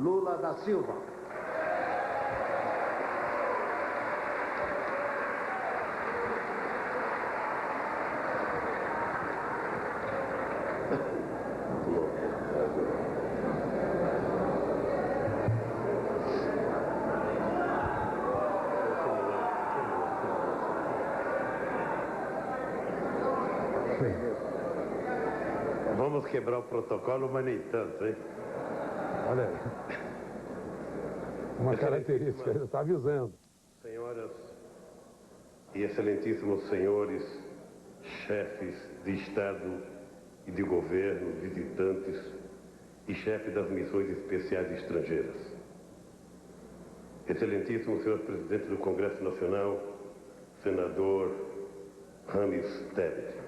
Lula da Silva. Vamos quebrar o protocolo, mas nem tanto, hein? Olha aí. Uma característica, ele está avisando. Senhoras e excelentíssimos senhores, chefes de Estado e de governo, visitantes e chefes das missões especiais estrangeiras. Excelentíssimo senhor presidente do Congresso Nacional, senador Rames Tebet.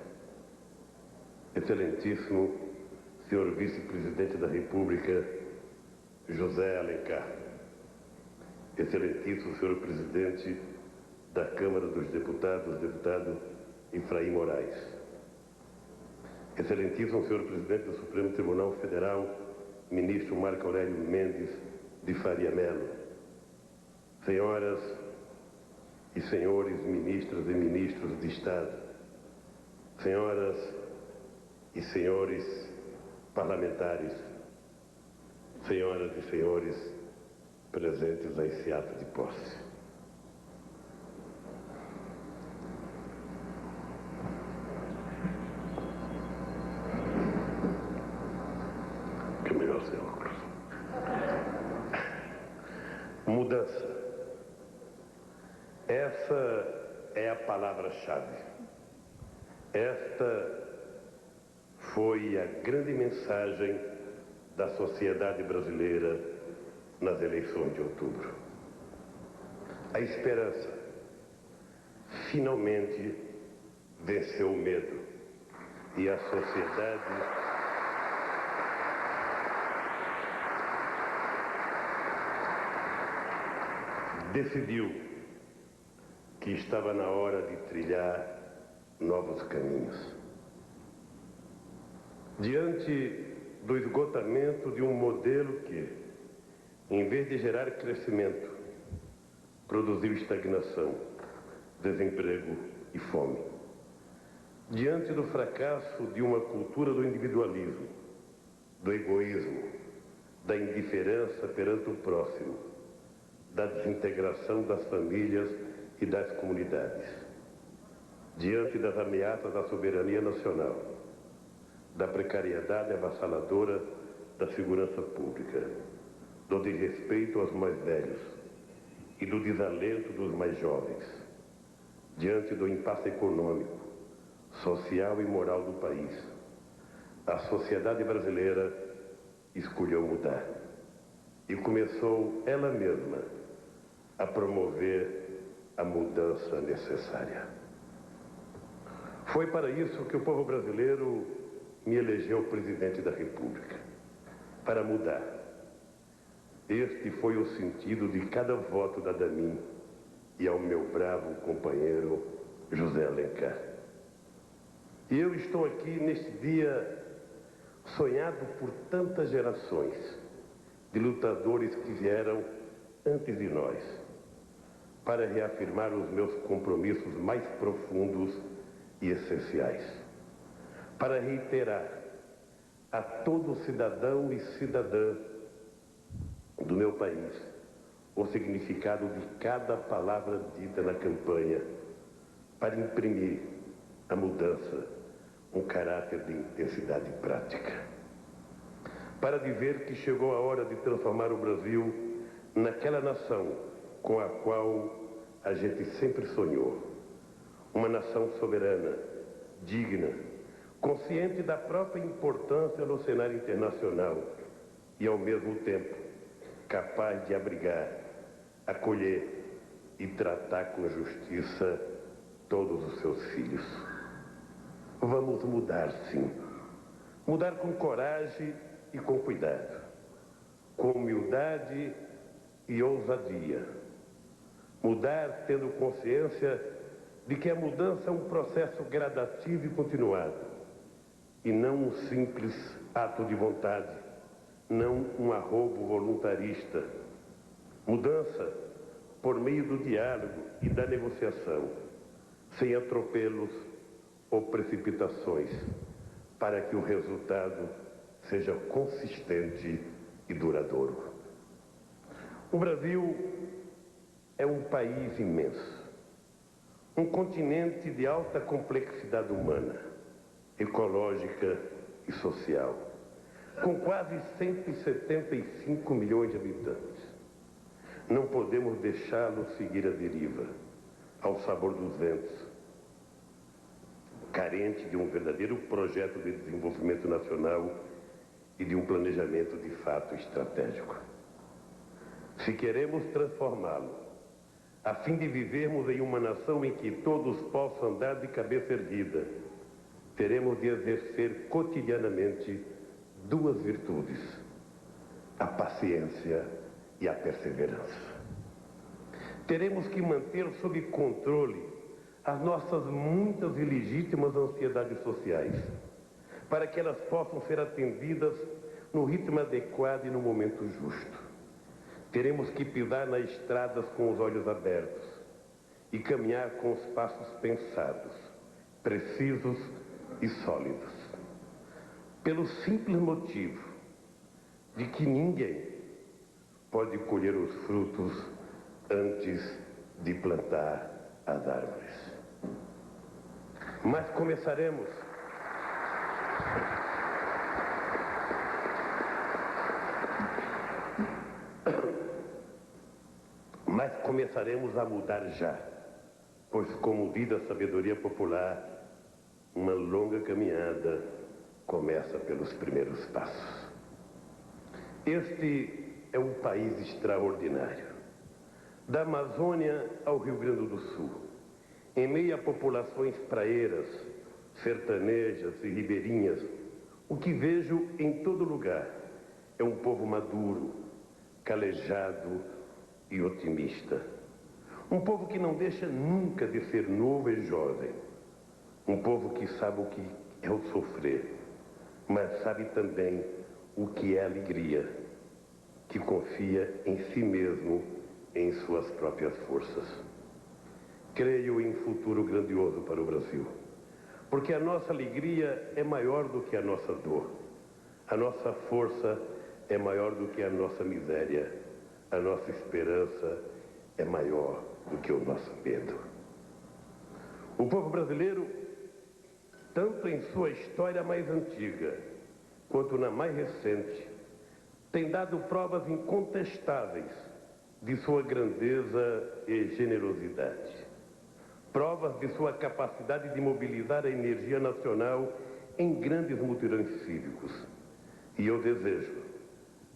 Excelentíssimo senhor vice-presidente da República, José Alencar. Excelentíssimo senhor presidente da Câmara dos Deputados, deputado Efraim Moraes. Excelentíssimo senhor presidente do Supremo Tribunal Federal, ministro Marco Aurélio Mendes de Faria Melo. Senhoras e senhores ministras e ministros de Estado. Senhoras e senhores parlamentares. Senhoras e senhores presentes a esse ato de posse. Que melhor sem óculos. Mudança. Essa é a palavra-chave. Esta foi a grande mensagem da sociedade brasileira nas eleições de outubro. A esperança finalmente venceu o medo e a sociedade decidiu que estava na hora de trilhar novos caminhos. Diante do esgotamento de um modelo que, em vez de gerar crescimento, produziu estagnação, desemprego e fome. Diante do fracasso de uma cultura do individualismo, do egoísmo, da indiferença perante o próximo, da desintegração das famílias e das comunidades. Diante das ameaças à soberania nacional, da precariedade avassaladora da segurança pública, do desrespeito aos mais velhos e do desalento dos mais jovens, diante do impasse econômico, social e moral do país, a sociedade brasileira escolheu mudar e começou ela mesma a promover a mudança necessária. Foi para isso que o povo brasileiro me elegeu presidente da República, para mudar. Este foi o sentido de cada voto dado a mim e ao meu bravo companheiro José Alencar. E eu estou aqui neste dia sonhado por tantas gerações de lutadores que vieram antes de nós, para reafirmar os meus compromissos mais profundos e essenciais, para reiterar a todo cidadão e cidadã do meu país o significado de cada palavra dita na campanha, para imprimir a mudança um caráter de intensidade prática, para dizer que chegou a hora de transformar o Brasil naquela nação com a qual a gente sempre sonhou, uma nação soberana, digna, consciente da própria importância no cenário internacional e, ao mesmo tempo, capaz de abrigar, acolher e tratar com justiça todos os seus filhos. Vamos mudar, sim. Mudar com coragem e com cuidado, com humildade e ousadia. Mudar tendo consciência de que a mudança é um processo gradativo e continuado, e não um simples ato de vontade não um arrobo voluntarista. Mudança por meio do diálogo e da negociação, sem atropelos ou precipitações, para que o resultado seja consistente e duradouro. O Brasil é um país imenso, um continente de alta complexidade humana, ecológica e social, com quase 175 milhões de habitantes. Não podemos deixá-lo seguir a deriva, ao sabor dos ventos, carente de um verdadeiro projeto de desenvolvimento nacional e de um planejamento de fato estratégico. Se queremos transformá-lo, a fim de vivermos em uma nação em que todos possam andar de cabeça erguida, teremos de exercer cotidianamente duas virtudes: a paciência e a perseverança. Teremos que manter sob controle as nossas muitas e legítimas ansiedades sociais, para que elas possam ser atendidas no ritmo adequado e no momento justo. Teremos que pisar nas estradas com os olhos abertos e caminhar com os passos pensados, precisos e sólidos, pelo simples motivo de que ninguém pode colher os frutos antes de plantar as árvores. Mas começaremos a mudar já, pois, como diz a sabedoria popular, uma longa caminhada começa pelos primeiros passos. Este é um país extraordinário. Da Amazônia ao Rio Grande do Sul, em meio a populações praeiras, sertanejas e ribeirinhas, o que vejo em todo lugar é um povo maduro, calejado e otimista. Um povo que não deixa nunca de ser novo e jovem. Um povo que sabe o que é o sofrer, mas sabe também o que é alegria, que confia em si mesmo, em suas próprias forças. Creio em futuro grandioso para o Brasil, porque a nossa alegria é maior do que a nossa dor. A nossa força é maior do que a nossa miséria. A nossa esperança é maior do que o nosso medo. O povo brasileiro, tanto em sua história mais antiga, quanto na mais recente, tem dado provas incontestáveis de sua grandeza e generosidade. Provas de sua capacidade de mobilizar a energia nacional em grandes mutirões cívicos. E eu desejo,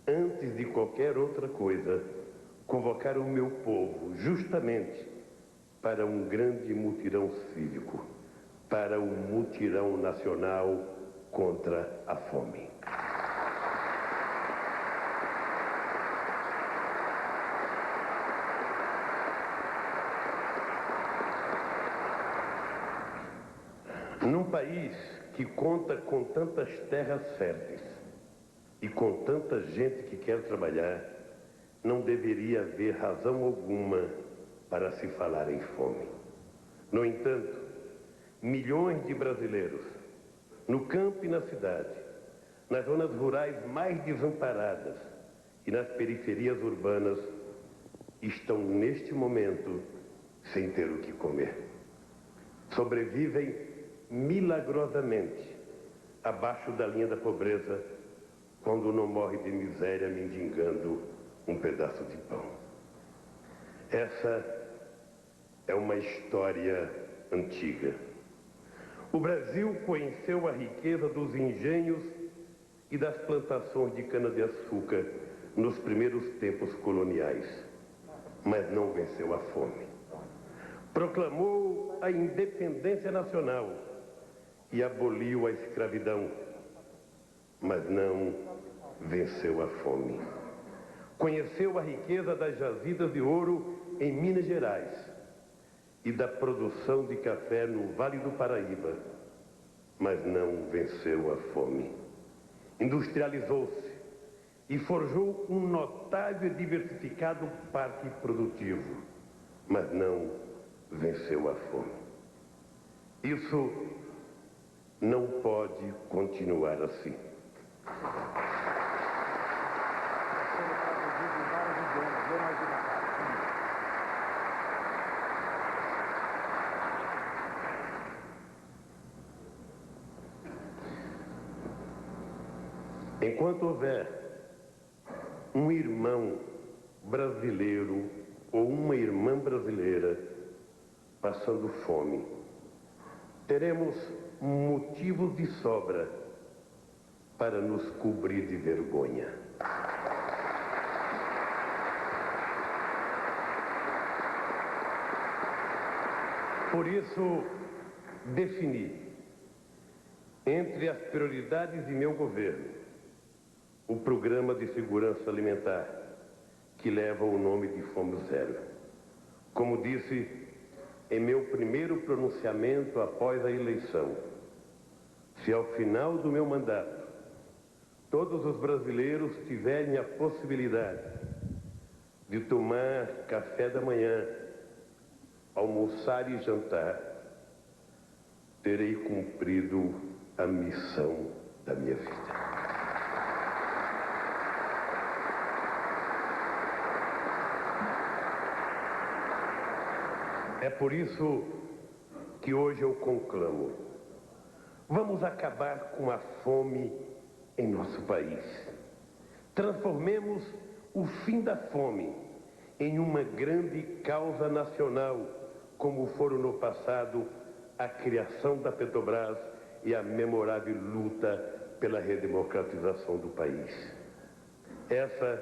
antes de qualquer outra coisa, convocar o meu povo justamente para um grande mutirão cívico, para um mutirão nacional contra a fome. Num país que conta com tantas terras férteis e com tanta gente que quer trabalhar, não deveria haver razão alguma para se falar em fome. No entanto, milhões de brasileiros, no campo e na cidade, nas zonas rurais mais desamparadas e nas periferias urbanas, estão neste momento sem ter o que comer. Sobrevivem milagrosamente abaixo da linha da pobreza, quando não morre de miséria mendigando um pedaço de pão. Essa é uma história antiga. O Brasil conheceu a riqueza dos engenhos e das plantações de cana-de-açúcar nos primeiros tempos coloniais, mas não venceu a fome. Proclamou a independência nacional e aboliu a escravidão, mas não venceu a fome. Conheceu a riqueza das jazidas de ouro em Minas Gerais e da produção de café no Vale do Paraíba, mas não venceu a fome. Industrializou-se, e forjou um notável e diversificado parque produtivo, mas não venceu a fome. Isso não pode continuar assim. Enquanto houver um irmão brasileiro ou uma irmã brasileira passando fome, teremos motivos de sobra para nos cobrir de vergonha. Por isso, defini, entre as prioridades de meu governo, o Programa de Segurança Alimentar, que leva o nome de Fome Zero. Como disse em meu primeiro pronunciamento após a eleição, se ao final do meu mandato todos os brasileiros tiverem a possibilidade de tomar café da manhã, almoçar e jantar, terei cumprido a missão da minha vida. É por isso que hoje eu conclamo: vamos acabar com a fome em nosso país. Transformemos o fim da fome em uma grande causa nacional, como foram no passado a criação da Petrobras e a memorável luta pela redemocratização do país. Essa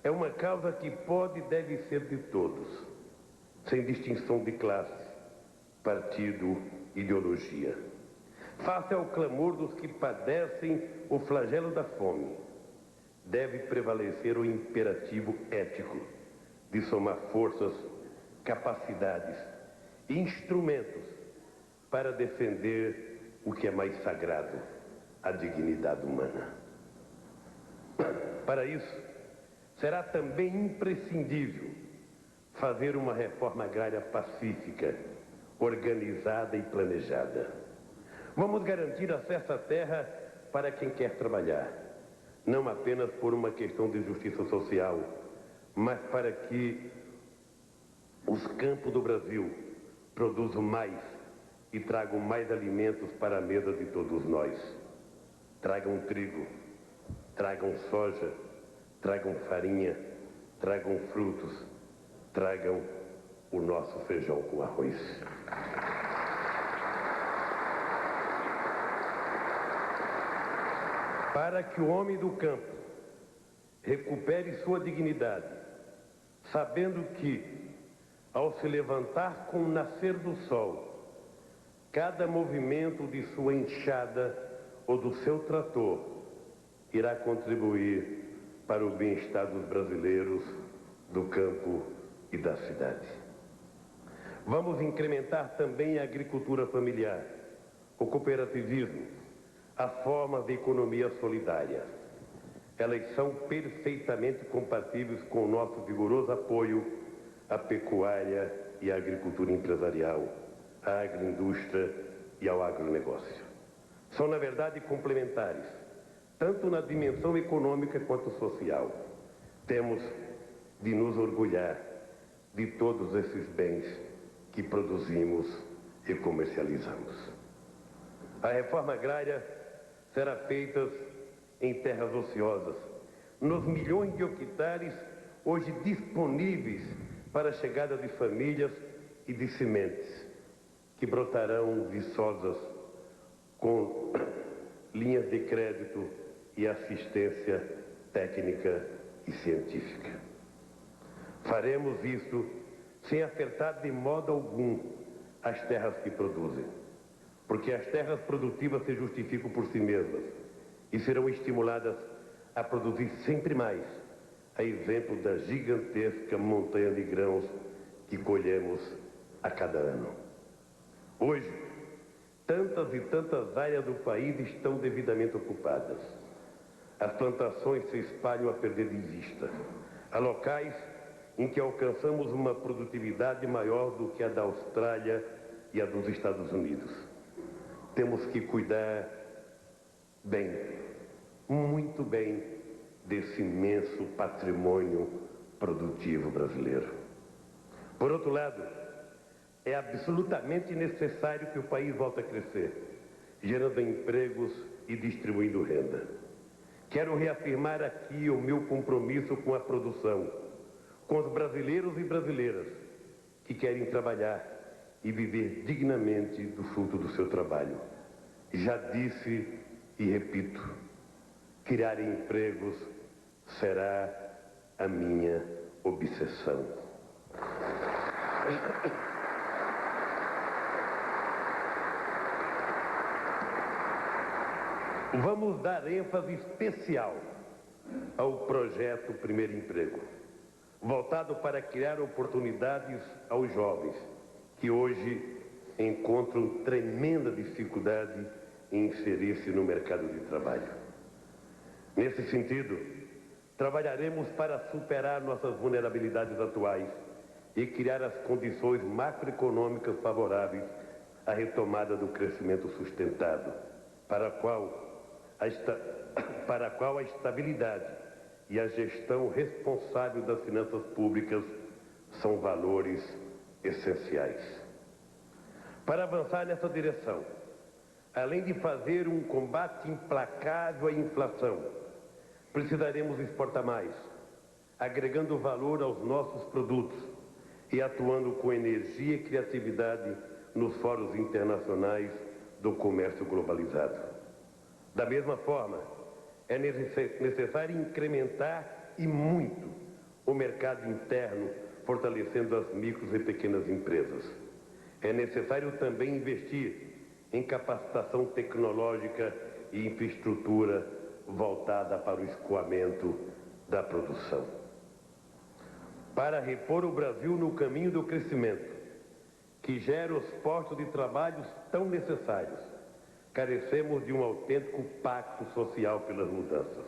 é uma causa que pode e deve ser de todos, sem distinção de classe, partido, ideologia. Face ao clamor dos que padecem o flagelo da fome, deve prevalecer o imperativo ético de somar forças, capacidades e instrumentos para defender o que é mais sagrado, a dignidade humana. Para isso, será também imprescindível fazer uma reforma agrária pacífica, organizada e planejada. Vamos garantir acesso à terra para quem quer trabalhar, não apenas por uma questão de justiça social, mas para que os campos do Brasil produzam mais e tragam mais alimentos para a mesa de todos nós. Tragam trigo, tragam soja, tragam farinha, tragam frutos, tragam o nosso feijão com arroz. Para que o homem do campo recupere sua dignidade, sabendo que, ao se levantar com o nascer do sol, cada movimento de sua enxada ou do seu trator irá contribuir para o bem-estar dos brasileiros, do campo e da cidade. Vamos incrementar também a agricultura familiar, o cooperativismo, as formas de economia solidária. Elas são perfeitamente compatíveis com o nosso vigoroso apoio à pecuária e à agricultura empresarial, à agroindústria e ao agronegócio. São, na verdade, complementares, tanto na dimensão econômica quanto social. Temos de nos orgulhar de todos esses bens que produzimos e comercializamos. A reforma agrária será feita em terras ociosas, nos milhões de hectares hoje disponíveis para a chegada de famílias e de sementes, que brotarão viçosas com linhas de crédito e assistência técnica e científica. Faremos isso sem afetar de modo algum as terras que produzem, porque as terras produtivas se justificam por si mesmas e serão estimuladas a produzir sempre mais, a exemplo da gigantesca montanha de grãos que colhemos a cada ano. Hoje, tantas e tantas áreas do país estão devidamente ocupadas. as plantações se espalham a perder de vista. Há locais em que alcançamos uma produtividade maior do que a da Austrália e a dos Estados Unidos. Temos que cuidar bem, muito bem, desse imenso patrimônio produtivo brasileiro. Por outro lado, é absolutamente necessário que o país volte a crescer, gerando empregos e distribuindo renda. Quero reafirmar aqui o meu compromisso com a produção, com os brasileiros e brasileiras que querem trabalhar e viver dignamente do fruto do seu trabalho. Já disse e repito, criar empregos será a minha obsessão. Vamos dar ênfase especial ao projeto Primeiro Emprego, voltado para criar oportunidades aos jovens, que hoje encontram tremenda dificuldade em inserir-se no mercado de trabalho. Nesse sentido, trabalharemos para superar nossas vulnerabilidades atuais e criar as condições macroeconômicas favoráveis à retomada do crescimento sustentado, para a qual a estabilidade e a gestão responsável das finanças públicas são valores essenciais. Para avançar nessa direção, além de fazer um combate implacável à inflação, precisaremos exportar mais, agregando valor aos nossos produtos e atuando com energia e criatividade nos fóruns internacionais do comércio globalizado. Da mesma forma, é necessário incrementar e muito o mercado interno, fortalecendo as micros e pequenas empresas. É necessário também investir em capacitação tecnológica e infraestrutura voltada para o escoamento da produção. Para repor o Brasil no caminho do crescimento, que gera os postos de trabalho tão necessários, carecemos de um autêntico pacto social pelas mudanças,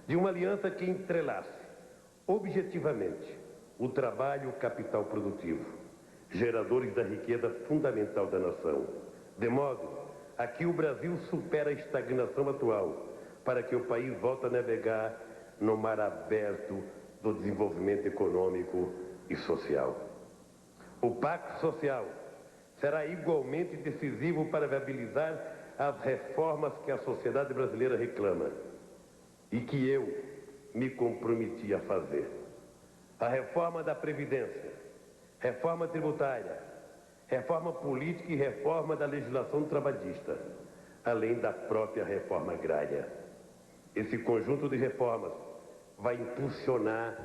de uma aliança que entrelace objetivamente o trabalho e o capital produtivo, geradores da riqueza fundamental da nação, de modo a que o Brasil supere a estagnação atual, para que o país volte a navegar no mar aberto do desenvolvimento econômico e social. O pacto social será igualmente decisivo para viabilizar as reformas que a sociedade brasileira reclama e que eu me comprometi a fazer. A reforma da Previdência, reforma tributária, reforma política e reforma da legislação trabalhista, além da própria reforma agrária. Esse conjunto de reformas vai impulsionar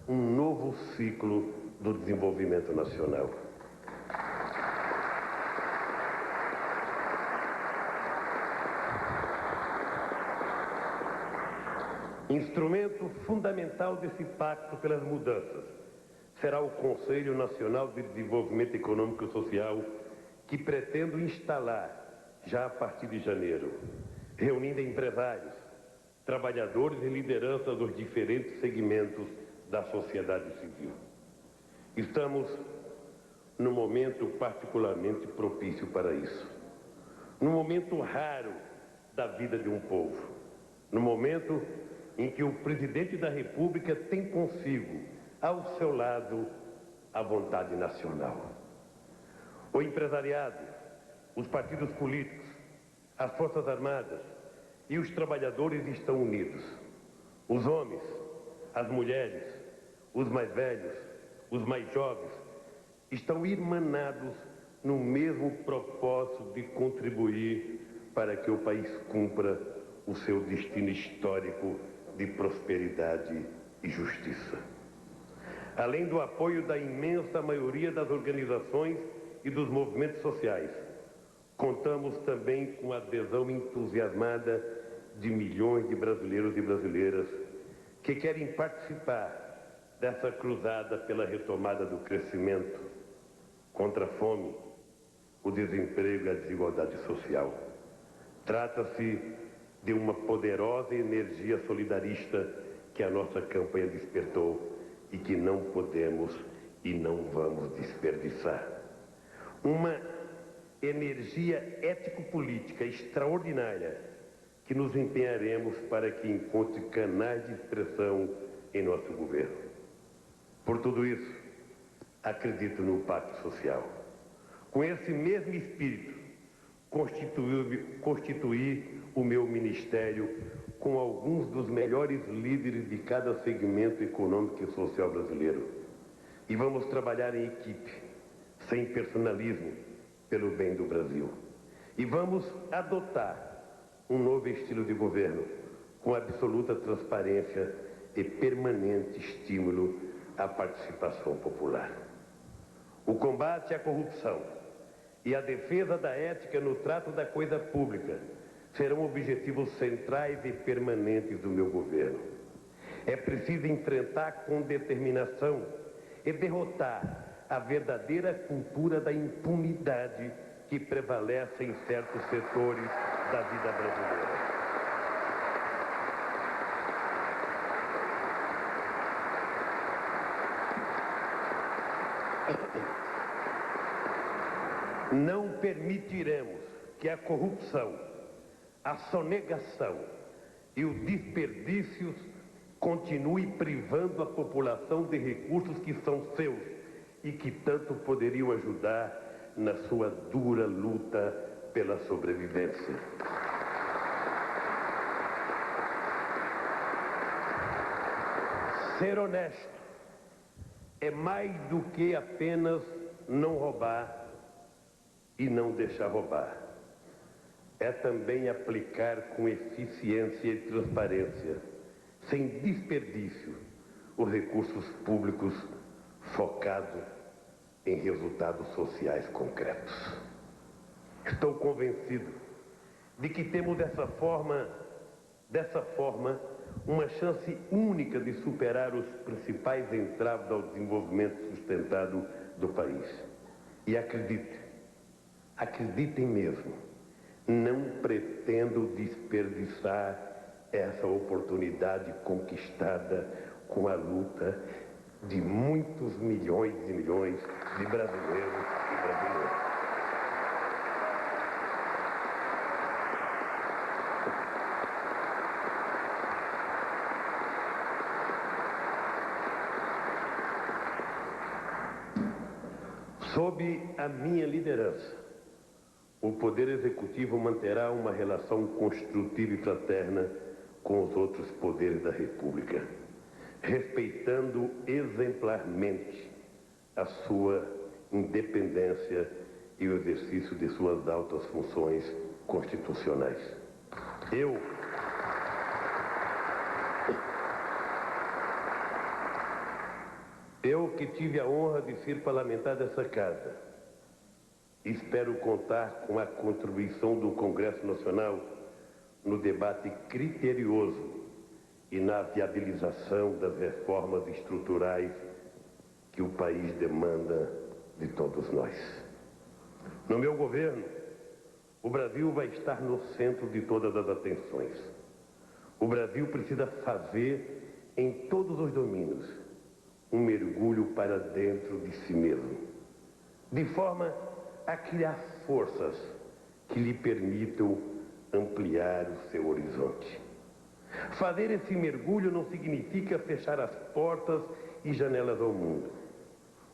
um novo ciclo do desenvolvimento nacional. Instrumento fundamental desse pacto pelas mudanças será o Conselho Nacional de Desenvolvimento Econômico e Social, que pretendo instalar já a partir de janeiro, reunindo empresários, trabalhadores e lideranças dos diferentes segmentos da sociedade civil. Estamos num momento particularmente propício para isso, num momento raro da vida de um povo, num momento em que o presidente da República tem consigo, ao seu lado, a vontade nacional. O empresariado, os partidos políticos, as Forças Armadas e os trabalhadores estão unidos. Os homens, as mulheres, os mais velhos, os mais jovens, estão irmanados no mesmo propósito de contribuir para que o país cumpra o seu destino histórico de prosperidade e justiça. Além do apoio da imensa maioria das organizações e dos movimentos sociais, contamos também com a adesão entusiasmada de milhões de brasileiros e brasileiras que querem participar dessa cruzada pela retomada do crescimento contra a fome, o desemprego e a desigualdade social. Trata-se de uma poderosa energia solidarista que a nossa campanha despertou e que não podemos e não vamos desperdiçar. Uma energia ético-política extraordinária que nos empenharemos para que encontre canais de expressão em nosso governo. Por tudo isso, acredito no pacto social. Com esse mesmo espírito, constituí o meu ministério com alguns dos melhores líderes de cada segmento econômico e social brasileiro. E vamos trabalhar em equipe, sem personalismo, pelo bem do Brasil. E vamos adotar um novo estilo de governo, com absoluta transparência e permanente estímulo à participação popular. O combate à corrupção e a defesa da ética no trato da coisa pública serão objetivos centrais e permanentes do meu governo. É preciso enfrentar com determinação e derrotar a verdadeira cultura da impunidade que prevalece em certos setores da vida brasileira. Não permitiremos que a corrupção, a sonegação e o desperdício continue privando a população de recursos que são seus e que tanto poderiam ajudar na sua dura luta pela sobrevivência. Ser honesto é mais do que apenas não roubar e não deixar roubar. É também aplicar com eficiência e transparência, sem desperdício, os recursos públicos focados em resultados sociais concretos. Estou convencido de que temos dessa forma, uma chance única de superar os principais entraves ao desenvolvimento sustentado do país. E acreditem mesmo, não pretendo desperdiçar essa oportunidade conquistada com a luta de muitos milhões e milhões de brasileiros e brasileiras. Sob a minha liderança, o Poder Executivo manterá uma relação construtiva e fraterna com os outros poderes da República, respeitando exemplarmente a sua independência e o exercício de suas altas funções constitucionais. Eu que tive a honra de ser parlamentar dessa casa, espero contar com a contribuição do Congresso Nacional no debate criterioso e na viabilização das reformas estruturais que o país demanda de todos nós. No meu governo, o Brasil vai estar no centro de todas as atenções. O Brasil precisa fazer, em todos os domínios, um mergulho para dentro de si mesmo, de forma a criar forças que lhe permitam ampliar o seu horizonte. Fazer esse mergulho não significa fechar as portas e janelas ao mundo.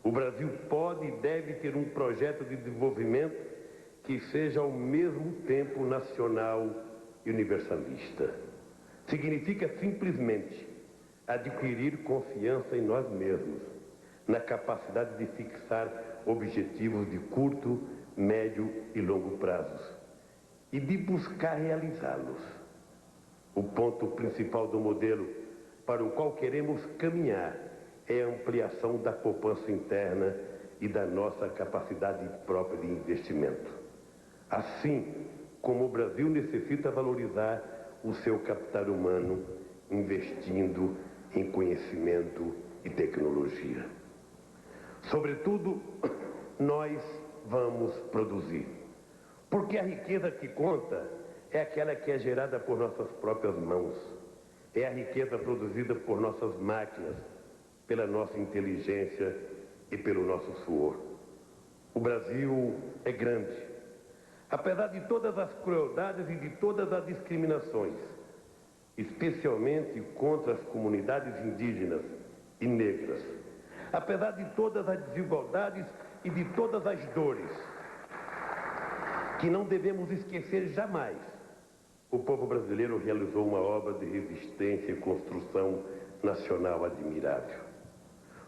O Brasil pode e deve ter um projeto de desenvolvimento que seja ao mesmo tempo nacional e universalista. Significa simplesmente adquirir confiança em nós mesmos, na capacidade de fixar objetivos de curto, médio e longo prazos e de buscar realizá-los. O ponto principal do modelo para o qual queremos caminhar é a ampliação da poupança interna e da nossa capacidade própria de investimento. Assim como o Brasil necessita valorizar o seu capital humano, investindo em conhecimento e tecnologia. Sobretudo, nós vamos produzir. Porque a riqueza que conta é aquela que é gerada por nossas próprias mãos. É a riqueza produzida por nossas máquinas, pela nossa inteligência e pelo nosso suor. O Brasil é grande. Apesar de todas as crueldades e de todas as discriminações, especialmente contra as comunidades indígenas e negras, apesar de todas as desigualdades e de todas as dores, que não devemos esquecer jamais, o povo brasileiro realizou uma obra de resistência e construção nacional admirável.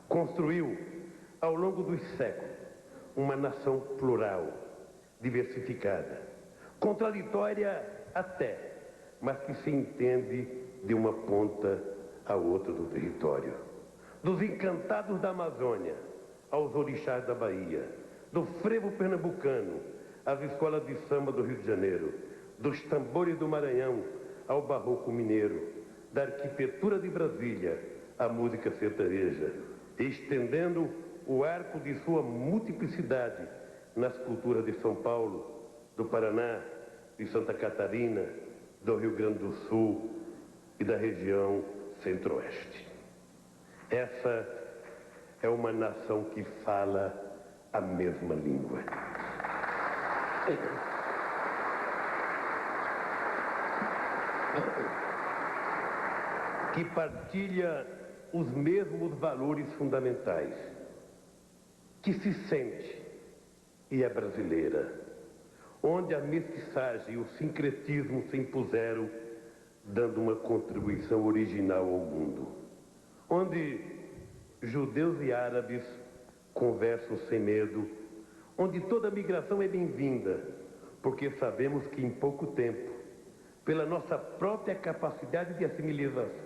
Construiu, ao longo dos séculos, uma nação plural, diversificada, contraditória até, mas que se entende de uma ponta à outra do território. Dos encantados da Amazônia aos orixás da Bahia, do frevo pernambucano às escolas de samba do Rio de Janeiro, dos tambores do Maranhão ao barroco mineiro, da arquitetura de Brasília à música sertaneja, estendendo o arco de sua multiplicidade nas culturas de São Paulo, do Paraná, de Santa Catarina, do Rio Grande do Sul e da região Centro-Oeste. Essa é uma nação que fala a mesma língua. Que partilha os mesmos valores fundamentais, que se sente e é brasileira, onde a mestiçagem e o sincretismo se impuseram, dando uma contribuição original ao mundo, onde judeus e árabes conversam sem medo, onde toda migração é bem-vinda, porque sabemos que em pouco tempo, pela nossa própria capacidade de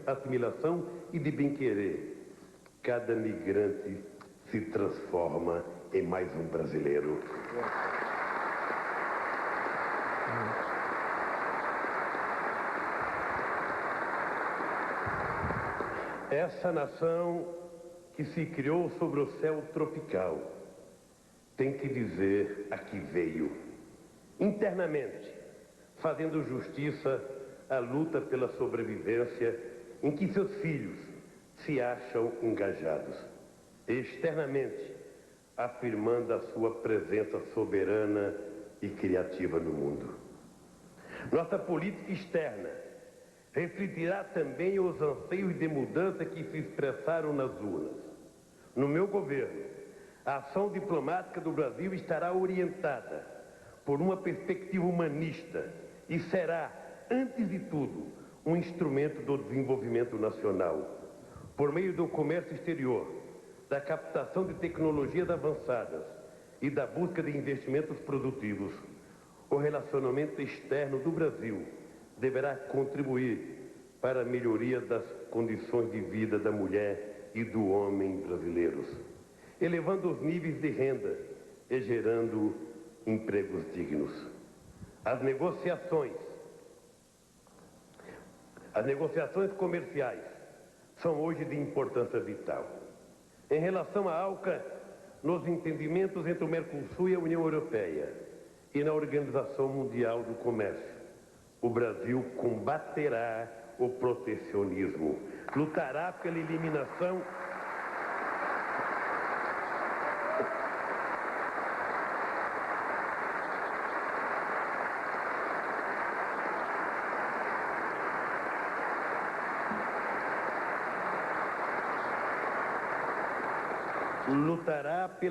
assimilação e de bem-querer, cada migrante se transforma em mais um brasileiro. Essa nação que se criou sobre o céu tropical tem que dizer a que veio. Internamente, fazendo justiça à luta pela sobrevivência em que seus filhos se acham engajados. Externamente, afirmando a sua presença soberana e criativa no mundo. Nossa política externa refletirá também os anseios de mudança que se expressaram nas urnas. No meu governo, a ação diplomática do Brasil estará orientada por uma perspectiva humanista e será, antes de tudo, um instrumento do desenvolvimento nacional, por meio do comércio exterior, da captação de tecnologias avançadas e da busca de investimentos produtivos. O relacionamento externo do Brasil deverá contribuir para a melhoria das condições de vida da mulher e do homem brasileiros, elevando os níveis de renda e gerando empregos dignos. As negociações comerciais são hoje de importância vital. Em relação à ALCA, nos entendimentos entre o Mercosul e a União Europeia e na Organização Mundial do Comércio, o Brasil combaterá o protecionismo, lutará pela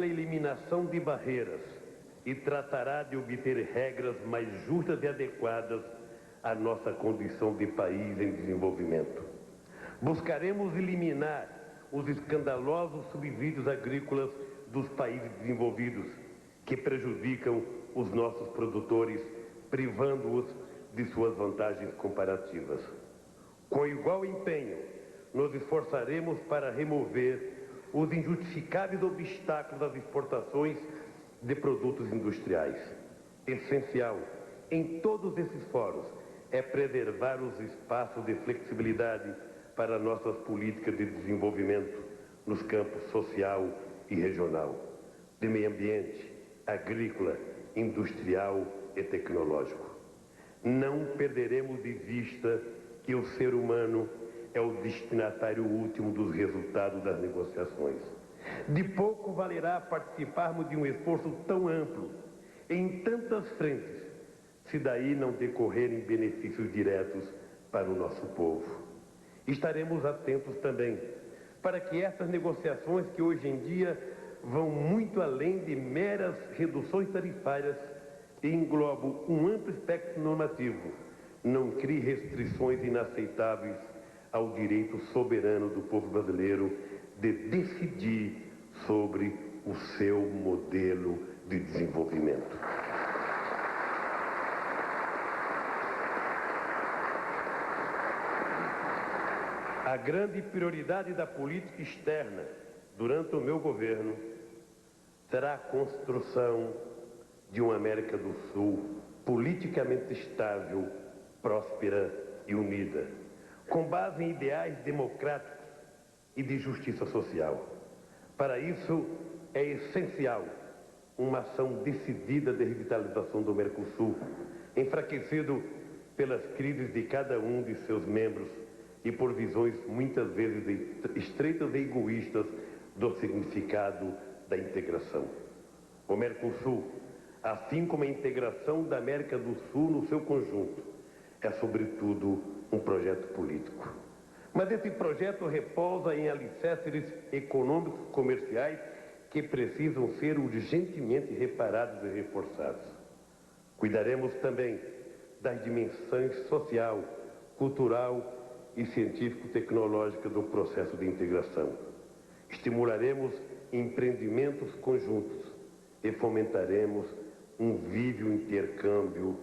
eliminação de barreiras e tratará de obter regras mais justas e adequadas à nossa condição de país em desenvolvimento. Buscaremos eliminar os escandalosos subsídios agrícolas dos países desenvolvidos que prejudicam os nossos produtores, privando-os de suas vantagens comparativas. Com igual empenho, nos esforçaremos para remover os injustificáveis obstáculos às exportações de produtos industriais. Essencial em todos esses fóruns é preservar os espaços de flexibilidade para nossas políticas de desenvolvimento nos campos social e regional, de meio ambiente, agrícola, industrial e tecnológico. não perderemos de vista que o ser humano é o destinatário último dos resultados das negociações. De pouco valerá participarmos de um esforço tão amplo, em tantas frentes, se daí não decorrerem benefícios diretos para o nosso povo. Estaremos atentos também para que essas negociações, que hoje em dia vão muito além de meras reduções tarifárias e englobam um amplo espectro normativo, não criem restrições inaceitáveis ao direito soberano do povo brasileiro de decidir sobre o seu modelo de desenvolvimento. A grande prioridade da política externa durante o meu governo será a construção de uma América do Sul politicamente estável, próspera e unida, com base em ideais democráticos e de justiça social. Para isso, é essencial uma ação decidida de revitalização do Mercosul, enfraquecido pelas crises de cada um de seus membros e por visões muitas vezes estreitas e egoístas do significado da integração. O Mercosul, assim como a integração da América do Sul no seu conjunto, é sobretudo um projeto político. Mas esse projeto repousa em alicerces econômicos comerciais que precisam ser urgentemente reparados e reforçados. Cuidaremos também das dimensões social, cultural e científico-tecnológica do processo de integração. Estimularemos empreendimentos conjuntos e fomentaremos um vívido intercâmbio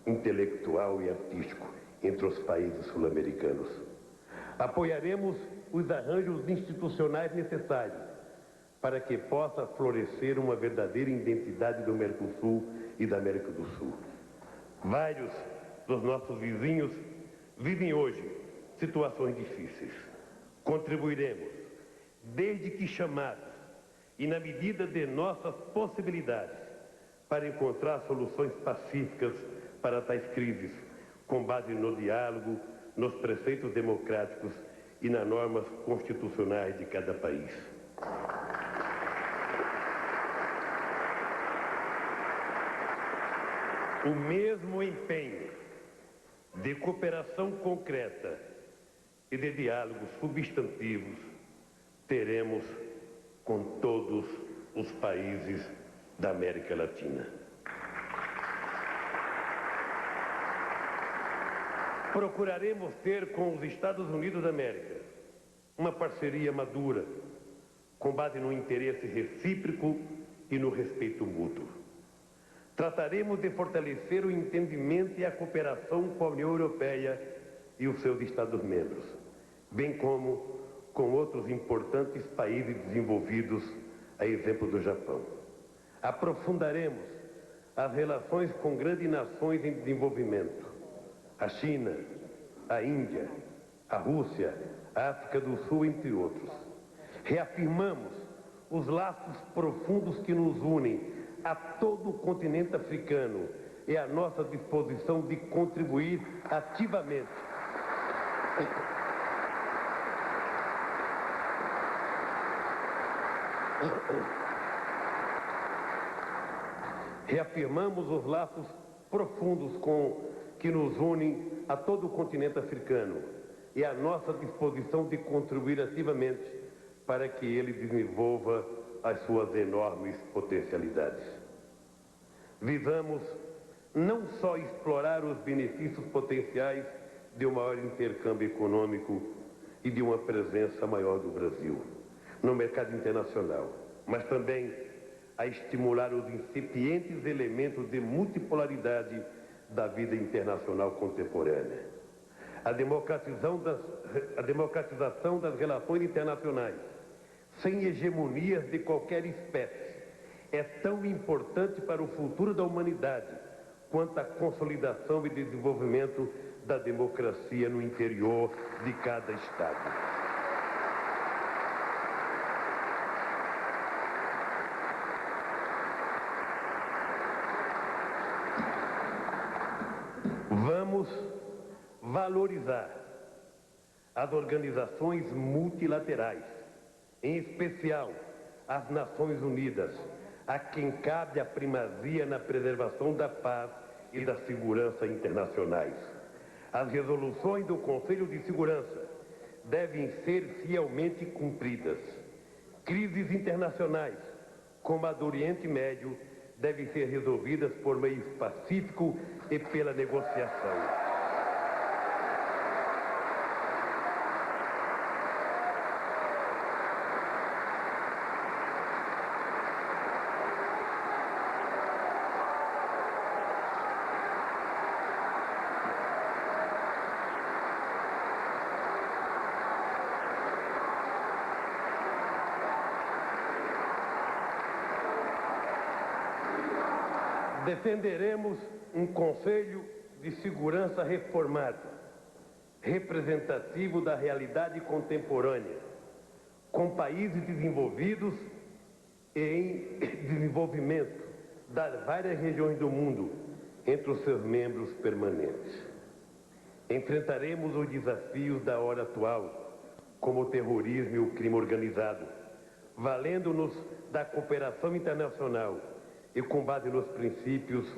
intelectual e artístico entre os países sul-americanos. Apoiaremos os arranjos institucionais necessários para que possa florescer uma verdadeira identidade do Mercosul e da América do Sul. Vários dos nossos vizinhos vivem hoje situações difíceis. Contribuiremos, desde que chamados e na medida de nossas possibilidades, para encontrar soluções pacíficas para tais crises, com base no diálogo, nos preceitos democráticos e nas normas constitucionais de cada país. O mesmo empenho de cooperação concreta e de diálogos substantivos teremos com todos os países da América Latina. Procuraremos ter com os Estados Unidos da América uma parceria madura, com base no interesse recíproco e no respeito mútuo. Trataremos de fortalecer o entendimento e a cooperação com a União Europeia e os seus Estados-membros, bem como com outros importantes países desenvolvidos, a exemplo do Japão. Aprofundaremos as relações com grandes nações em desenvolvimento, a China, a Índia, a Rússia, a África do Sul, entre outros. Reafirmamos os laços profundos que nos unem a todo o continente africano e a nossa disposição de contribuir ativamente reafirmamos os laços profundos que nos unem a todo o continente africano e a nossa disposição de contribuir ativamente para que ele desenvolva as suas enormes potencialidades. Visamos não só explorar os benefícios potenciais de um maior intercâmbio econômico e de uma presença maior do Brasil no mercado internacional, mas também a estimular os incipientes elementos de multipolaridade da vida internacional contemporânea. A democratização das relações internacionais, sem hegemonias de qualquer espécie, é tão importante para o futuro da humanidade quanto a consolidação e desenvolvimento da democracia no interior de cada Estado. Vamos valorizar as organizações multilaterais, em especial as Nações Unidas, a quem cabe a primazia na preservação da paz e da segurança internacionais. As resoluções do Conselho de Segurança devem ser fielmente cumpridas. Crises internacionais, como a do Oriente Médio, devem ser resolvidas por meio pacífico e pela negociação. Defenderemos um Conselho de Segurança reformado, representativo da realidade contemporânea, com países desenvolvidos e em desenvolvimento das várias regiões do mundo entre os seus membros permanentes. Enfrentaremos os desafios da hora atual, como o terrorismo e o crime organizado, valendo-nos da cooperação internacional e com base nos princípios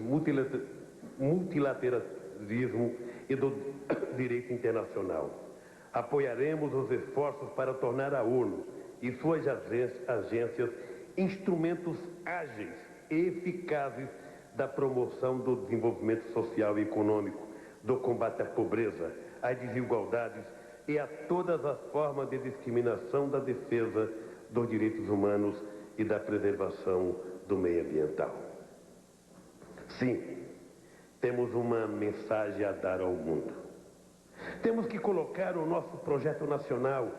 multilateralismo e do direito internacional. Apoiaremos os esforços para tornar a ONU e suas agências instrumentos ágeis e eficazes da promoção do desenvolvimento social e econômico, do combate à pobreza, às desigualdades e a todas as formas de discriminação, da defesa dos direitos humanos e da preservação do meio ambiental. Sim, temos uma mensagem a dar ao mundo. Temos que colocar o nosso projeto nacional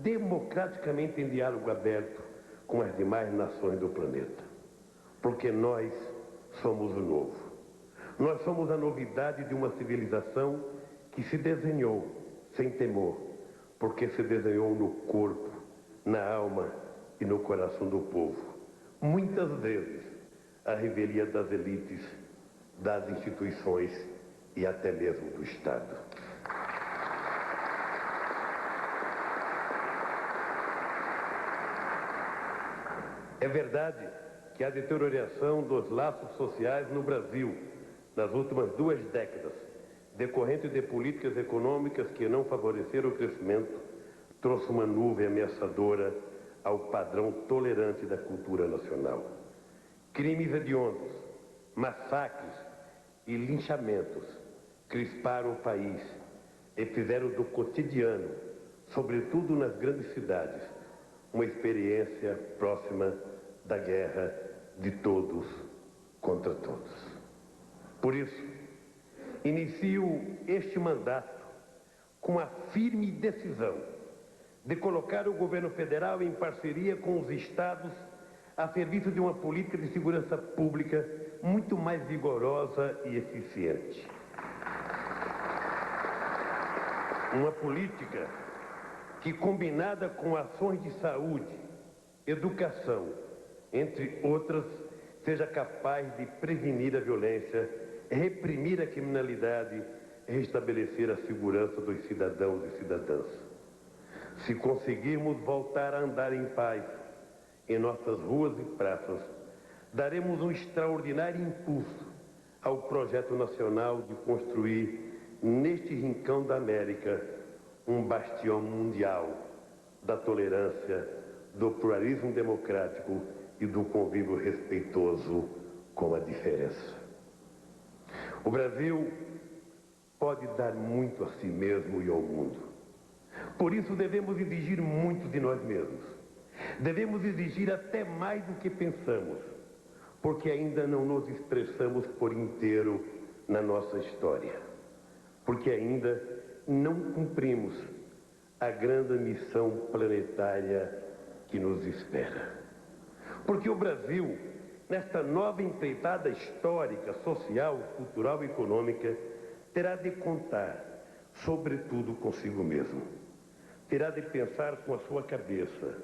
democraticamente em diálogo aberto com as demais nações do planeta. Porque nós somos o novo. Nós somos a novidade de uma civilização que se desenhou sem temor, porque se desenhou no corpo, na alma e no coração do povo. Muitas vezes, a revelia das elites, das instituições e até mesmo do Estado. É verdade que a deterioração dos laços sociais no Brasil, nas últimas 2 décadas, decorrente de políticas econômicas que não favoreceram o crescimento, trouxe uma nuvem ameaçadora ao padrão tolerante da cultura nacional. Crimes hediondos, massacres e linchamentos crisparam o país e fizeram do cotidiano, sobretudo nas grandes cidades, uma experiência próxima da guerra de todos contra todos. Por isso, inicio este mandato com a firme decisão de colocar o governo federal em parceria com os estados a serviço de uma política de segurança pública muito mais vigorosa e eficiente. Uma política que, combinada com ações de saúde, educação, entre outras, seja capaz de prevenir a violência, reprimir a criminalidade e restabelecer a segurança dos cidadãos e cidadãs. Se conseguirmos voltar a andar em paz em nossas ruas e praças, daremos um extraordinário impulso ao projeto nacional de construir, neste rincão da América, um bastião mundial da tolerância, do pluralismo democrático e do convívio respeitoso com a diferença. O Brasil pode dar muito a si mesmo e ao mundo. Por isso devemos exigir muito de nós mesmos. Devemos exigir até mais do que pensamos, porque ainda não nos expressamos por inteiro na nossa história, porque ainda não cumprimos a grande missão planetária que nos espera. Porque o Brasil, nesta nova empreitada histórica, social, cultural e econômica, terá de contar, sobretudo, consigo mesmo. Terá de pensar com a sua cabeça,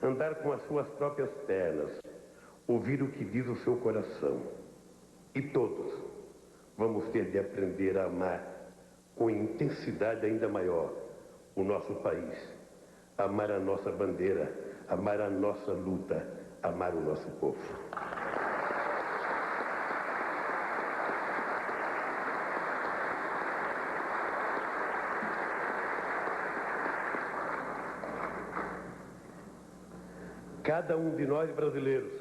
andar com as suas próprias pernas, ouvir o que diz o seu coração. E todos vamos ter de aprender a amar com intensidade ainda maior o nosso país, amar a nossa bandeira, amar a nossa luta, amar o nosso povo. Cada um de nós brasileiros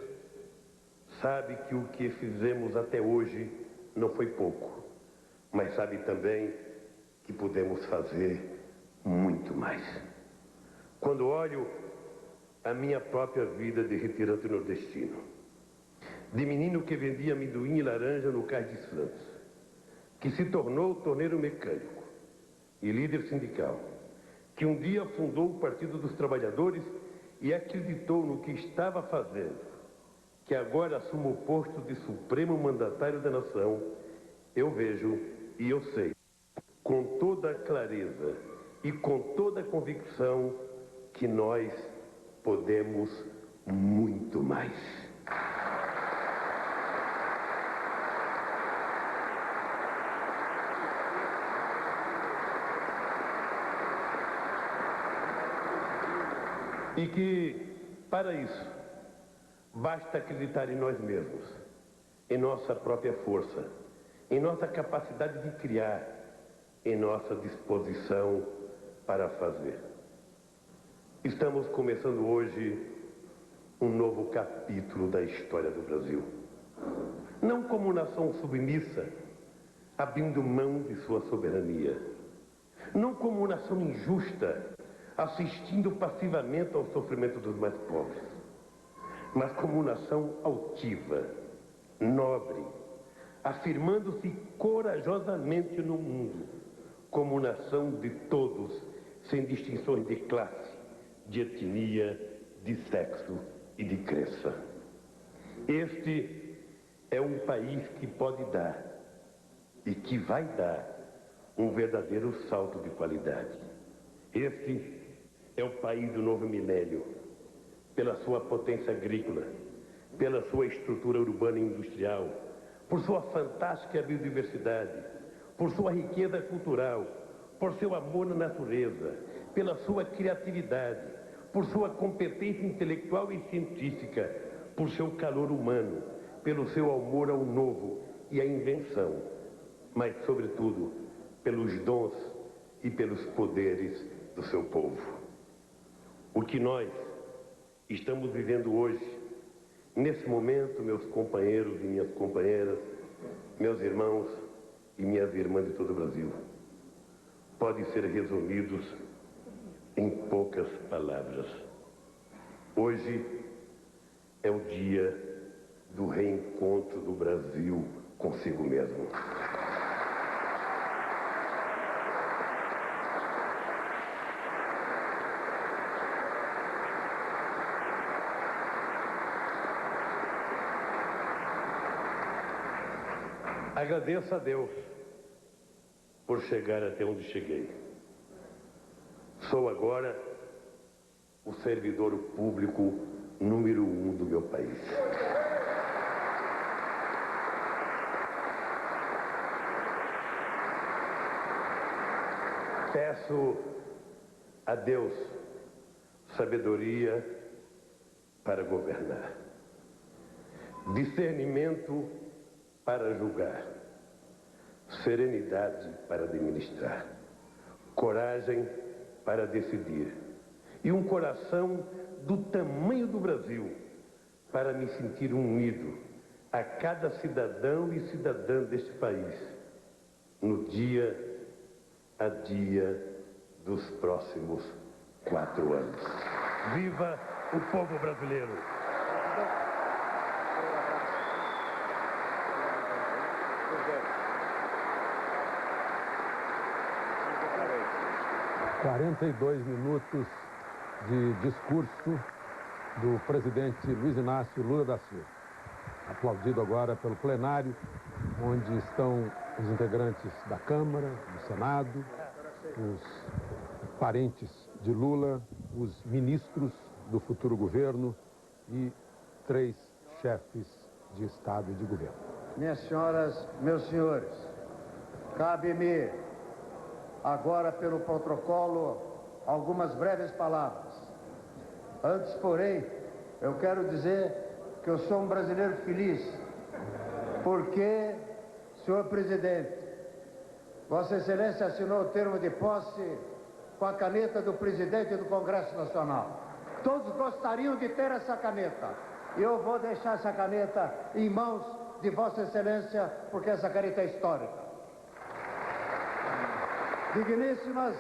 sabe que o que fizemos até hoje não foi pouco, mas sabe também que podemos fazer muito mais. Quando olho a minha própria vida de retirante nordestino, de menino que vendia amendoim e laranja no Cais de Santos, que se tornou torneiro mecânico e líder sindical, que um dia fundou o Partido dos Trabalhadores e acreditou no que estava fazendo, que agora assume o posto de supremo mandatário da nação, eu vejo e eu sei, com toda a clareza e com toda a convicção, que nós podemos muito mais. E que, para isso, basta acreditar em nós mesmos, em nossa própria força, em nossa capacidade de criar, em nossa disposição para fazer. Estamos começando hoje um novo capítulo da história do Brasil. Não como nação submissa, abrindo mão de sua soberania. Não como nação injusta, assistindo passivamente ao sofrimento dos mais pobres. Mas como nação altiva, nobre, afirmando-se corajosamente no mundo, como nação de todos, sem distinções de classe, de etnia, de sexo e de crença. Este é um país que pode dar e que vai dar um verdadeiro salto de qualidade. Este é o país do novo milênio, pela sua potência agrícola, pela sua estrutura urbana e industrial, por sua fantástica biodiversidade, por sua riqueza cultural, por seu amor à natureza, pela sua criatividade, por sua competência intelectual e científica, por seu calor humano, pelo seu amor ao novo e à invenção, mas, sobretudo, pelos dons e pelos poderes do seu povo. O que nós estamos vivendo hoje, nesse momento, meus companheiros e minhas companheiras, meus irmãos e minhas irmãs de todo o Brasil, pode ser resumidos em poucas palavras. Hoje é o dia do reencontro do Brasil consigo mesmo. Agradeço a Deus por chegar até onde cheguei. Sou agora o servidor público número 1 do meu país. Peço a Deus sabedoria para governar, discernimento para julgar, serenidade para administrar, coragem para decidir e um coração do tamanho do Brasil para me sentir unido a cada cidadão e cidadã deste país no dia a dia dos próximos 4 anos. Viva o povo brasileiro! 42 minutos de discurso do presidente Luiz Inácio Lula da Silva. Aplaudido agora pelo plenário, onde estão os integrantes da Câmara, do Senado, os parentes de Lula, os ministros do futuro governo e 3 chefes de Estado e de governo. Minhas senhoras, meus senhores, cabe-me agora pelo protocolo, algumas breves palavras. Antes, porém, eu quero dizer que eu sou um brasileiro feliz, porque, senhor presidente, Vossa Excelência assinou o termo de posse com a caneta do presidente do Congresso Nacional. Todos gostariam de ter essa caneta. E eu vou deixar essa caneta em mãos de Vossa Excelência, porque essa caneta é histórica. Digníssimas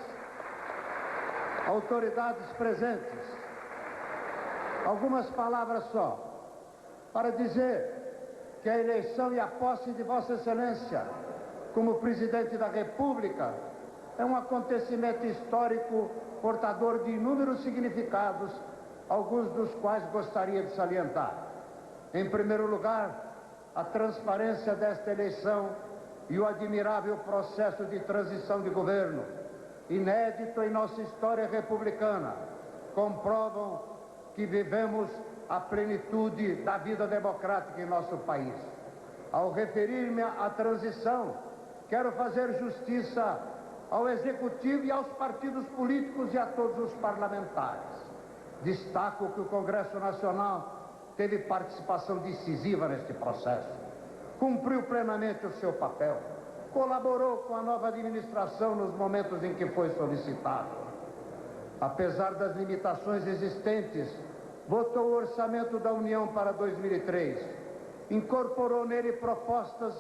autoridades presentes, algumas palavras só, para dizer que a eleição e a posse de Vossa Excelência como Presidente da República é um acontecimento histórico portador de inúmeros significados, alguns dos quais gostaria de salientar. Em primeiro lugar, a transparência desta eleição e o admirável processo de transição de governo, inédito em nossa história republicana, comprovam que vivemos a plenitude da vida democrática em nosso país. Ao referir-me à transição, quero fazer justiça ao Executivo e aos partidos políticos e a todos os parlamentares. Destaco que o Congresso Nacional teve participação decisiva neste processo, cumpriu plenamente o seu papel, colaborou com a nova administração nos momentos em que foi solicitado. Apesar das limitações existentes, votou o orçamento da União para 2003, incorporou nele propostas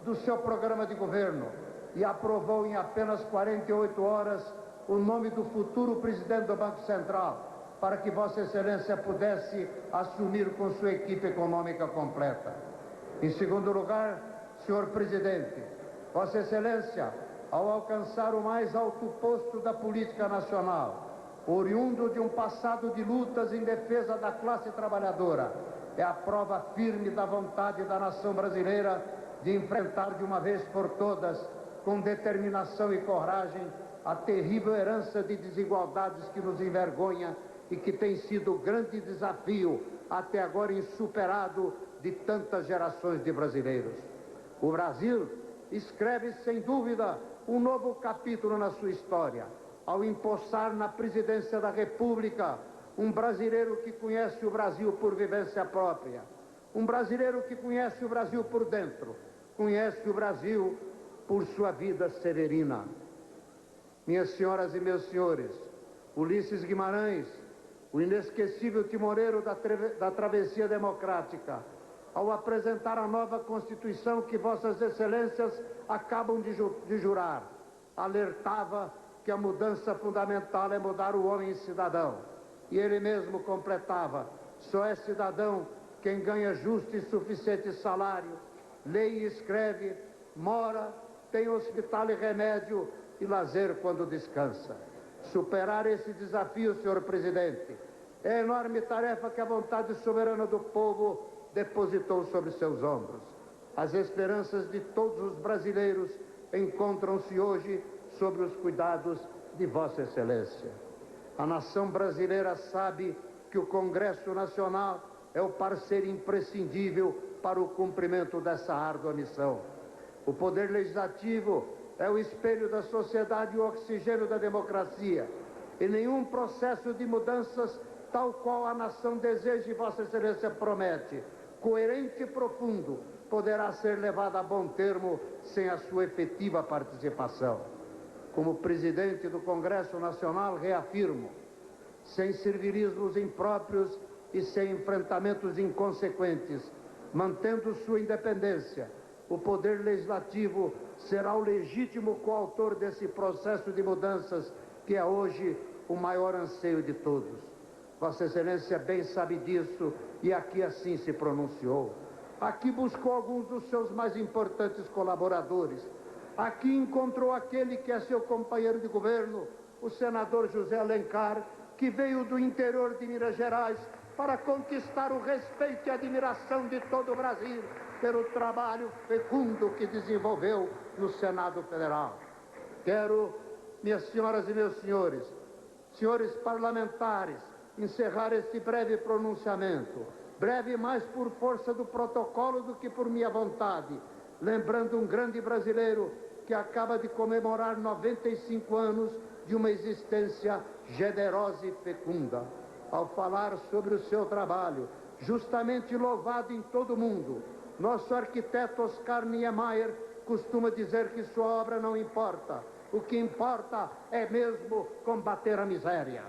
do seu programa de governo e aprovou em apenas 48 horas o nome do futuro presidente do Banco Central, para que Vossa Excelência pudesse assumir com sua equipe econômica completa. Em segundo lugar, senhor presidente, Vossa Excelência, ao alcançar o mais alto posto da política nacional, oriundo de um passado de lutas em defesa da classe trabalhadora, é a prova firme da vontade da nação brasileira de enfrentar de uma vez por todas, com determinação e coragem, a terrível herança de desigualdades que nos envergonha e que tem sido o grande desafio, até agora insuperado, de tantas gerações de brasileiros. O Brasil escreve, sem dúvida, um novo capítulo na sua história, ao empossar na presidência da República um brasileiro que conhece o Brasil por vivência própria, um brasileiro que conhece o Brasil por dentro, conhece o Brasil por sua vida severina. Minhas senhoras e meus senhores, Ulisses Guimarães, o inesquecível timoneiro da travessia democrática, ao apresentar a nova Constituição que Vossas Excelências acabam de jurar, alertava que a mudança fundamental é mudar o homem em cidadão. E ele mesmo completava: só é cidadão quem ganha justo e suficiente salário, lê e escreve, mora, tem hospital e remédio e lazer quando descansa. Superar esse desafio, senhor presidente, é a enorme tarefa que a vontade soberana do povo depositou sobre seus ombros. As esperanças de todos os brasileiros encontram-se hoje sobre os cuidados de Vossa Excelência. A nação brasileira sabe que o Congresso Nacional é o parceiro imprescindível para o cumprimento dessa árdua missão. O Poder Legislativo é o espelho da sociedade e o oxigênio da democracia. E nenhum processo de mudanças, tal qual a nação deseja e Vossa Excelência promete, coerente e profundo, poderá ser levado a bom termo sem a sua efetiva participação. Como presidente do Congresso Nacional, reafirmo, sem servilismos impróprios e sem enfrentamentos inconsequentes, mantendo sua independência, o Poder Legislativo será o legítimo coautor desse processo de mudanças que é hoje o maior anseio de todos. Vossa Excelência bem sabe disso e aqui assim se pronunciou. Aqui buscou alguns dos seus mais importantes colaboradores. Aqui encontrou aquele que é seu companheiro de governo, o senador José Alencar, que veio do interior de Minas Gerais para conquistar o respeito e admiração de todo o Brasil pelo trabalho fecundo que desenvolveu no Senado Federal. Quero, minhas senhoras e meus senhores, senhores parlamentares, encerrar este breve pronunciamento, breve mais por força do protocolo do que por minha vontade, lembrando um grande brasileiro que acaba de comemorar 95 anos de uma existência generosa e fecunda. Ao falar sobre o seu trabalho, justamente louvado em todo o mundo, nosso arquiteto Oscar Niemeyer costuma dizer que sua obra não importa. O que importa é mesmo combater a miséria.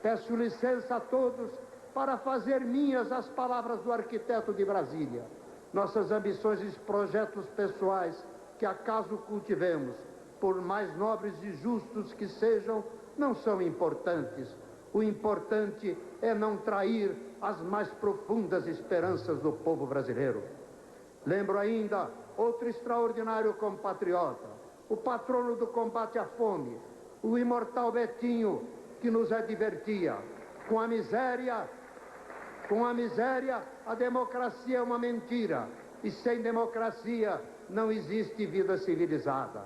Peço licença a todos para fazer minhas as palavras do arquiteto de Brasília. Nossas ambições e projetos pessoais, que acaso cultivemos, por mais nobres e justos que sejam, não são importantes. O importante é não trair as mais profundas esperanças do povo brasileiro. Lembro ainda outro extraordinário compatriota, o patrono do combate à fome, o imortal Betinho, que nos advertia: com a miséria, a democracia é uma mentira, e sem democracia não existe vida civilizada.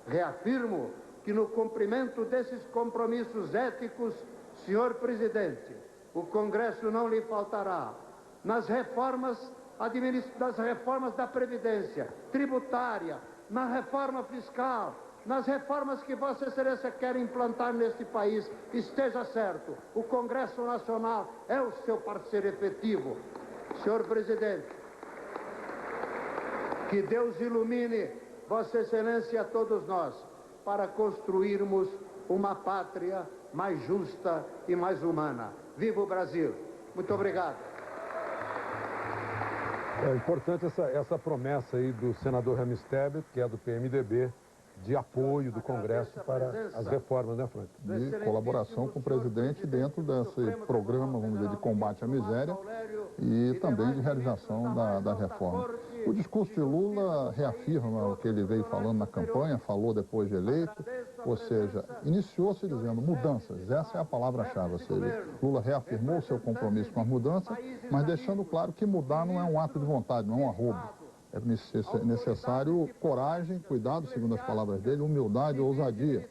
Reafirmo que no cumprimento desses compromissos éticos, senhor presidente, o Congresso não lhe faltará. Nas reformas da Previdência, tributária, na reforma fiscal, nas reformas que Vossa Excelência quer implantar neste país, esteja certo, o Congresso Nacional é o seu parceiro efetivo. Senhor presidente, que Deus ilumine Vossa Excelência e a todos nós para construirmos uma pátria mais justa e mais humana. Viva o Brasil! Muito obrigado. É importante essa promessa aí do senador Ramis Tebet, que é do PMDB, de apoio do Congresso para as reformas, né, Frank? De colaboração com o presidente dentro desse programa, vamos dizer, de combate à miséria e também de realização da reforma. O discurso de Lula reafirma o que ele veio falando na campanha, falou depois de eleito, ou seja, iniciou-se dizendo mudanças, essa é a palavra-chave, ou seja, Lula reafirmou o seu compromisso com as mudanças, mas deixando claro que mudar não é um ato de vontade, não é um arrobo. É necessário coragem, cuidado, segundo as palavras dele, humildade, ousadia.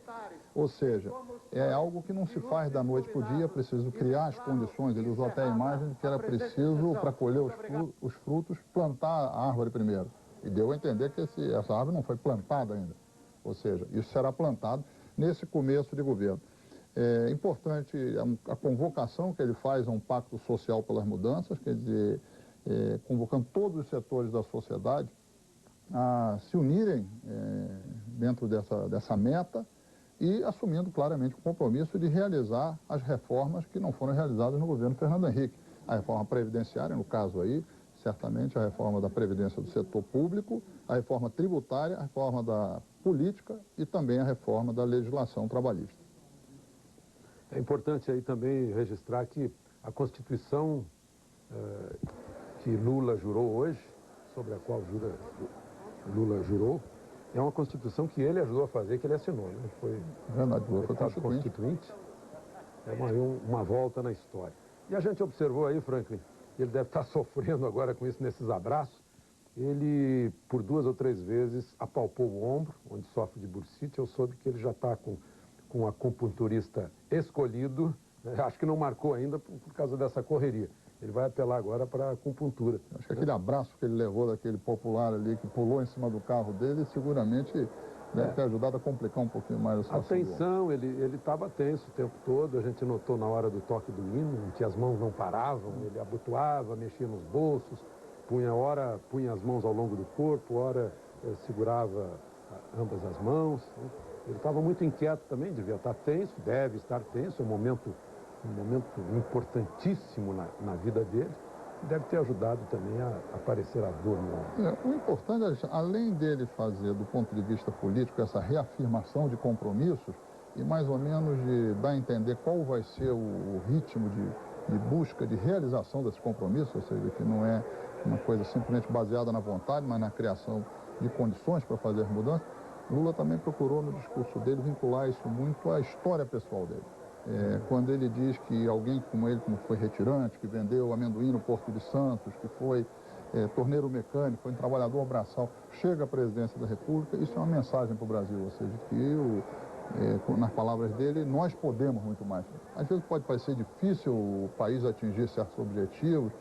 Ou seja, é algo que não se faz da noite para o dia, é preciso criar as condições. Ele usou até a imagem de que era preciso, para colher os frutos, plantar a árvore primeiro. E deu a entender que essa árvore não foi plantada ainda. Ou seja, isso será plantado nesse começo de governo. É importante a convocação que ele faz a um pacto social pelas mudanças, quer dizer, convocando todos os setores da sociedade a se unirem dentro dessa meta e assumindo claramente o compromisso de realizar as reformas que não foram realizadas no governo Fernando Henrique. A reforma previdenciária, no caso aí, certamente a reforma da previdência do setor público, a reforma tributária, a reforma da política e também a reforma da legislação trabalhista. É importante aí também registrar que a Constituição que Lula jurou hoje, sobre a qual Lula jurou, é uma Constituição que ele ajudou a fazer, que ele assinou, né? Foi deputado constituinte. É uma volta na história. E a gente observou aí, Franklin, ele deve estar sofrendo agora com isso, nesses abraços. Ele, por 2 ou 3 vezes, apalpou o ombro, onde sofre de bursite. Eu soube que ele já está com a acupunturista escolhido, né? Acho que não marcou ainda por causa dessa correria. Ele vai apelar agora para a acupuntura. Acho que aquele abraço que ele levou daquele popular ali, que pulou em cima do carro dele, seguramente deve ter ajudado a complicar um pouquinho mais a situação. A tensão, ele estava tenso o tempo todo. A gente notou na hora do toque do hino, em que as mãos não paravam, ele abotoava, mexia nos bolsos, punha as mãos ao longo do corpo, ora segurava ambas as mãos. Né? Ele estava muito inquieto também, devia estar tenso, deve estar tenso, é um momento importantíssimo na vida dele, deve ter ajudado também a aparecer a dor no ombro. O importante é, além dele fazer, do ponto de vista político, essa reafirmação de compromissos e mais ou menos de dar a entender qual vai ser o ritmo de busca, de realização desses compromissos, ou seja, que não é uma coisa simplesmente baseada na vontade, mas na criação de condições para fazer as mudanças, Lula também procurou no discurso dele vincular isso muito à história pessoal dele. Quando ele diz que alguém como ele, como foi retirante, que vendeu amendoim no Porto de Santos, que foi torneiro mecânico, foi um trabalhador braçal, chega à presidência da República, isso é uma mensagem para o Brasil, ou seja, que nas palavras dele, nós podemos muito mais. Às vezes pode parecer difícil o país atingir certos objetivos,